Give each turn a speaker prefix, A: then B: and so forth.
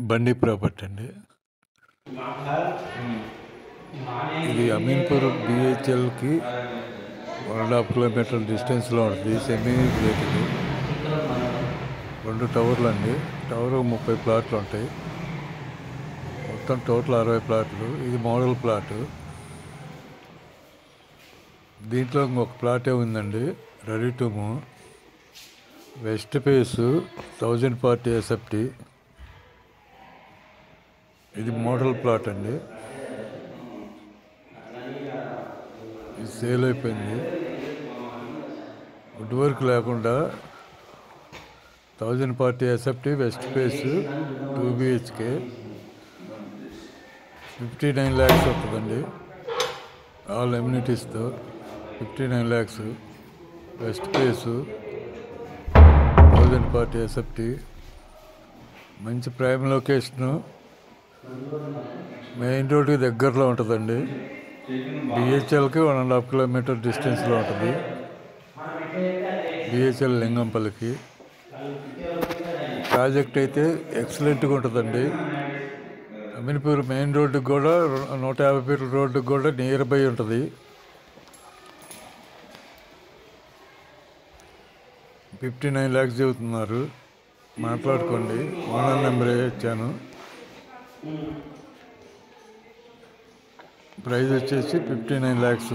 A: బండి ప్రాపర్టీ అండి. ఇది అమీన్పూర్ బిహెచ్ఎల్కి 1.5 కిలోమీటర్ల డిస్టెన్స్లో ఉంటుంది. సెమీ రిలేటెడ్ 2 టవర్లు అండి. టవర్ 30 ప్లాట్లు ఉంటాయి. మొత్తం టోటల్ 60 ప్లాట్లు. ఇది మోడల్ ప్లాటు. దీంట్లో ఇంకొక ప్లాటే ఉందండి, ready to move. West face 1040 SFT. ఇది మోడల్ ప్లాట్ అండి. ఇది సేల్ అయిపోయింది. వుడ్ వర్క్ లేకుండా 1040 SFT west face 2 BHK 59 lakhs వస్తుందండి. ఆల్ ఎమ్యూనిటీస్తో 59 lakhs. West face 1040 SFT. మంచి ప్రైమ్ లొకేషను, మెయిన్ రోడ్కి దగ్గరలో ఉంటుందండి. బిహెచ్ఎల్కి 1.5 కిలోమీటర్ డిస్టెన్స్లో ఉంటుంది. బిహెచ్ఎల్ లింగంపల్లికి. ప్రాజెక్ట్ అయితే ఎక్సలెంట్గా ఉంటుందండి. అమీన్పూర్ మెయిన్ రోడ్డుకి కూడా 150 ఫీట్ల రోడ్డుకి కూడా నియర్ బై ఉంటుంది. 59 lakhs చెబుతున్నారు. మాట్లాడుకోండి. ఓనర్ నెంబర్ ఇచ్చాను. ప్రైస్ వచ్చేసి 59 lakhs.